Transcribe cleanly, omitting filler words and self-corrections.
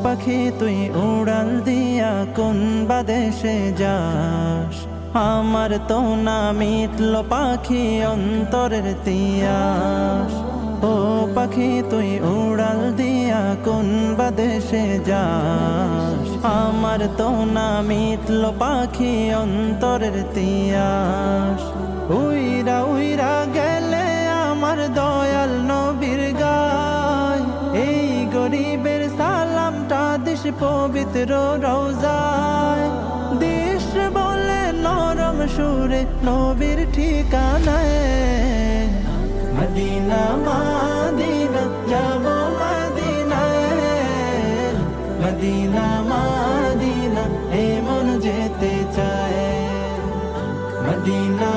পাখি তুই উড়াল দিয়া কোন বাদেশে যাস, আমার তো না মিটল পাখি অন্তরের তিয়াস। ও পাখি তুই উড়াল দিয়া কোন বাদেশে যাস, আমার তো না মিটল পাখি অন্তরের তিয়াস। উইরা উইরা গেলে আমার দয়াল নবীর গায়, এই গরিবের সালামটা দিস পবিত্র রওজায়। দিস বলে নরম সুরে নবীর ঠিকানায়, মদিনা মদিনা যাব মদিনায়, মদিনা মদিনা এ মন যেতে চায়, মদিনা